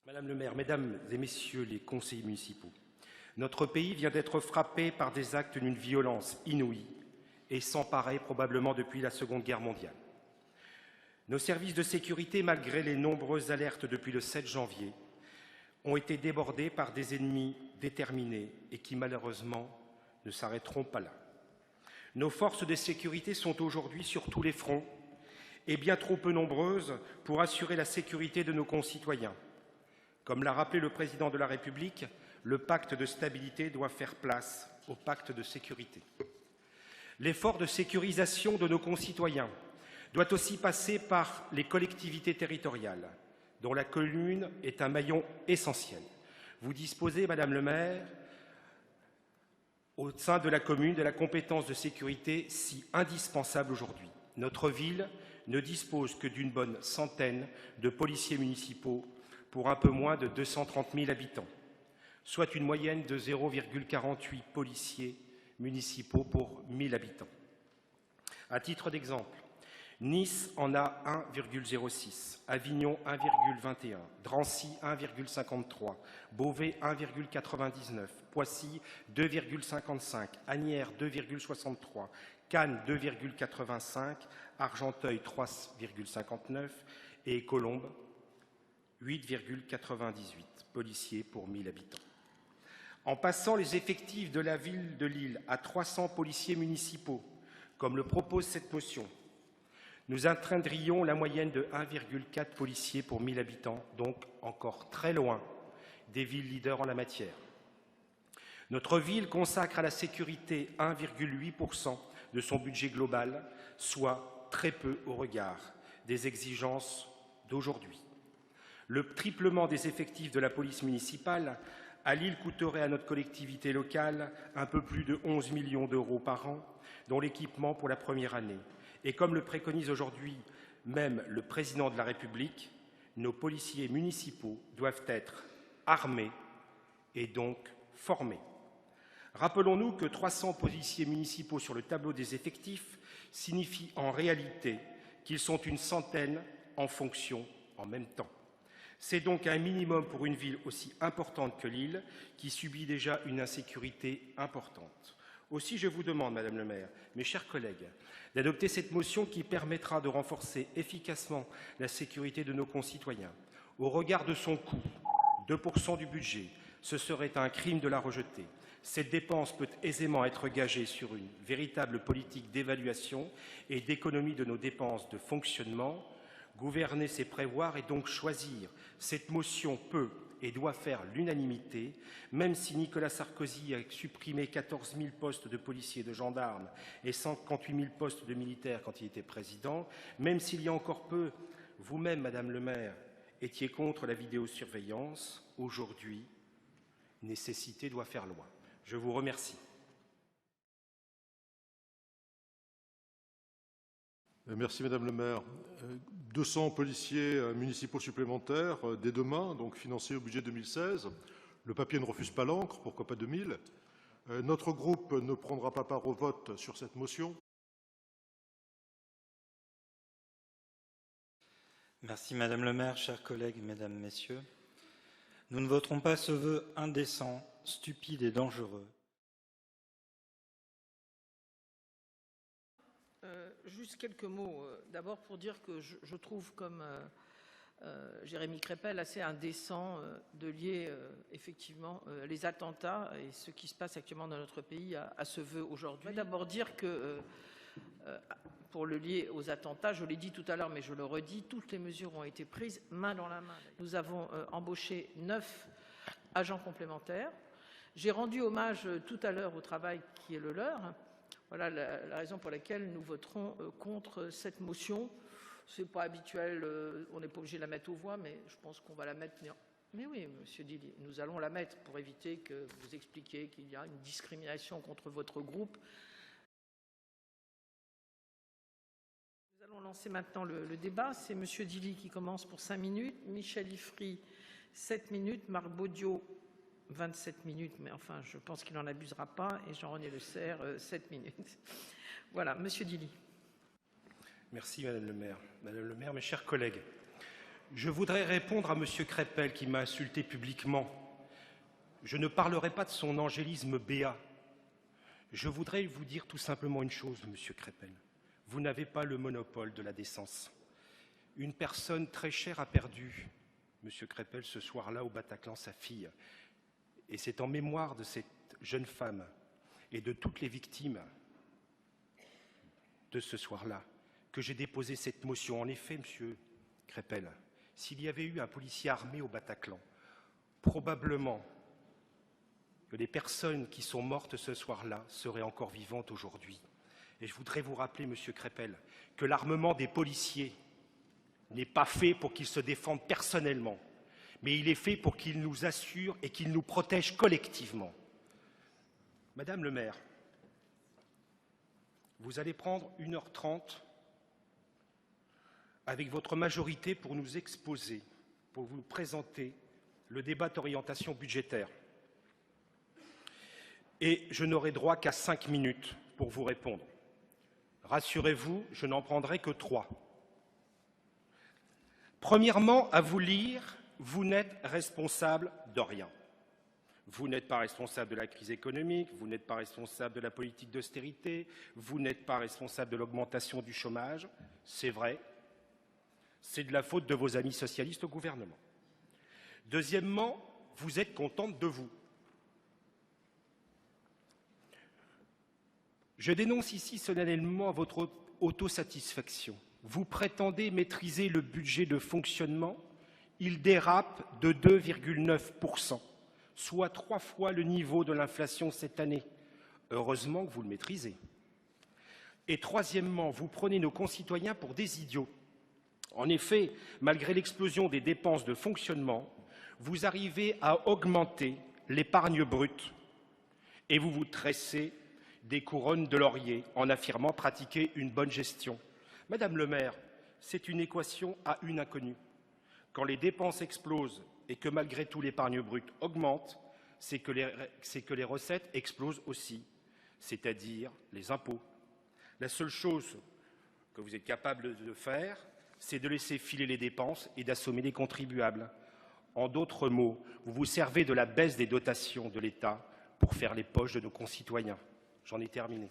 Madame le maire, mesdames et messieurs les conseillers municipaux, notre pays vient d'être frappé par des actes d'une violence inouïe et sans pareil probablement depuis la Seconde Guerre mondiale. Nos services de sécurité, malgré les nombreuses alertes depuis le 7 janvier, ont été débordés par des ennemis déterminés et qui malheureusement ne s'arrêteront pas là. Nos forces de sécurité sont aujourd'hui sur tous les fronts et bien trop peu nombreuses pour assurer la sécurité de nos concitoyens. Comme l'a rappelé le président de la République, le pacte de stabilité doit faire place au pacte de sécurité. L'effort de sécurisation de nos concitoyens doit aussi passer par les collectivités territoriales, dont la commune est un maillon essentiel. Vous disposez, Madame le maire, au sein de la commune de la compétence de sécurité si indispensable aujourd'hui. Notre ville ne dispose que d'une bonne centaine de policiers municipaux pour un peu moins de 230 000 habitants, soit une moyenne de 0,48 policiers municipaux pour 1000 habitants. À titre d'exemple, Nice en a 1,06, Avignon 1,21, Drancy 1,53, Beauvais 1,99, Poissy 2,55, Asnières 2,63, Cannes 2,85, Argenteuil 3,59 et Colombes 8,98 policiers pour 1000 habitants. En passant les effectifs de la ville de Lille à 300 policiers municipaux, comme le propose cette motion, nous atteindrions la moyenne de 1,4 policiers pour 1000 habitants, donc encore très loin des villes leaders en la matière. Notre ville consacre à la sécurité 1,8% de son budget global, soit très peu au regard des exigences d'aujourd'hui. Le triplement des effectifs de la police municipale à Lille coûterait à notre collectivité locale un peu plus de 11 millions d'euros par an, dont l'équipement pour la première année. Et comme le préconise aujourd'hui même le président de la République, nos policiers municipaux doivent être armés et donc formés. Rappelons-nous que 300 policiers municipaux sur le tableau des effectifs signifie en réalité qu'ils sont une centaine en fonction en même temps. C'est donc un minimum pour une ville aussi importante que Lille, qui subit déjà une insécurité importante. Aussi, je vous demande, Madame le maire, mes chers collègues, d'adopter cette motion qui permettra de renforcer efficacement la sécurité de nos concitoyens. Au regard de son coût, 2% du budget, ce serait un crime de la rejeter. Cette dépense peut aisément être gagée sur une véritable politique d'évaluation et d'économie de nos dépenses de fonctionnement. Gouverner, c'est prévoir et donc choisir. Cette motion peut et doit faire l'unanimité, même si Nicolas Sarkozy a supprimé 14 000 postes de policiers et de gendarmes et 58 000 postes de militaires quand il était président, même s'il y a encore peu, vous-même, Madame le maire, étiez contre la vidéosurveillance. Aujourd'hui, nécessité doit faire loi. Je vous remercie. Merci Madame le maire. 200 policiers municipaux supplémentaires dès demain, donc financés au budget 2016. Le papier ne refuse pas l'encre, pourquoi pas 2000. Notre groupe ne prendra pas part au vote sur cette motion. Merci Madame le maire, chers collègues, Mesdames, Messieurs. Nous ne voterons pas ce vœu indécent, stupide et dangereux. Juste quelques mots. D'abord pour dire que je trouve, comme Jérémy Crépel, assez indécent de lier effectivement les attentats et ce qui se passe actuellement dans notre pays à ce vœu aujourd'hui. D'abord dire que pour le lier aux attentats, je l'ai dit tout à l'heure, mais je le redis, toutes les mesures ont été prises main dans la main. Nous avons embauché 9 agents complémentaires. J'ai rendu hommage tout à l'heure au travail qui est le leur. Voilà la raison pour laquelle nous voterons contre cette motion. Ce n'est pas habituel, on n'est pas obligé de la mettre aux voix, mais je pense qu'on va la mettre. Mais oui, Monsieur Dilly, nous allons la mettre pour éviter que vous expliquiez qu'il y a une discrimination contre votre groupe. Nous allons lancer maintenant le débat. C'est Monsieur Dilly qui commence pour 5 minutes, Michel Ifry 7 minutes, Marc Baudio 27 minutes, mais enfin, je pense qu'il n'en abusera pas, et Jean-René Le Serre, 7 minutes. Voilà, Monsieur Dilly. Merci, Madame le maire. Madame le maire, mes chers collègues, Je voudrais répondre à M. Crépel qui m'a insulté publiquement. Je ne parlerai pas de son angélisme béat. Je voudrais vous dire tout simplement une chose, M. Crépel. Vous n'avez pas le monopole de la décence. Une personne très chère a perdu, M. Crépel, ce soir-là au Bataclan, sa fille. Et c'est en mémoire de cette jeune femme et de toutes les victimes de ce soir-là que j'ai déposé cette motion. En effet, M. Crépel, s'il y avait eu un policier armé au Bataclan, probablement que les personnes qui sont mortes ce soir-là seraient encore vivantes aujourd'hui. Et je voudrais vous rappeler, M. Crépel, que l'armement des policiers n'est pas fait pour qu'ils se défendent personnellement, mais il est fait pour qu'ils nous assurent et qu'ils nous protègent collectivement. Madame le maire, vous allez prendre 1h30 avec votre majorité pour nous exposer, pour vous présenter le débat d'orientation budgétaire. Et je n'aurai droit qu'à 5 minutes pour vous répondre. Rassurez-vous, je n'en prendrai que 3. Premièrement, à vous lire, vous n'êtes responsable de rien. Vous n'êtes pas responsable de la crise économique, vous n'êtes pas responsable de la politique d'austérité, vous n'êtes pas responsable de l'augmentation du chômage. C'est vrai, c'est de la faute de vos amis socialistes au gouvernement. Deuxièmement, vous êtes contente de vous. Je dénonce ici solennellement votre autosatisfaction. Vous prétendez maîtriser le budget de fonctionnement, il dérape de 2,9%, soit 3 fois le niveau de l'inflation cette année. Heureusement que vous le maîtrisez. Et troisièmement, vous prenez nos concitoyens pour des idiots. En effet, malgré l'explosion des dépenses de fonctionnement, vous arrivez à augmenter l'épargne brute et vous vous tressez des couronnes de laurier en affirmant pratiquer une bonne gestion. Madame le maire, c'est une équation à une inconnue. Quand les dépenses explosent et que malgré tout l'épargne brute augmente, c'est que les recettes explosent aussi, c'est-à-dire les impôts. La seule chose que vous êtes capable de faire, c'est de laisser filer les dépenses et d'assommer les contribuables. En d'autres mots, vous vous servez de la baisse des dotations de l'État pour faire les poches de nos concitoyens. J'en ai terminé.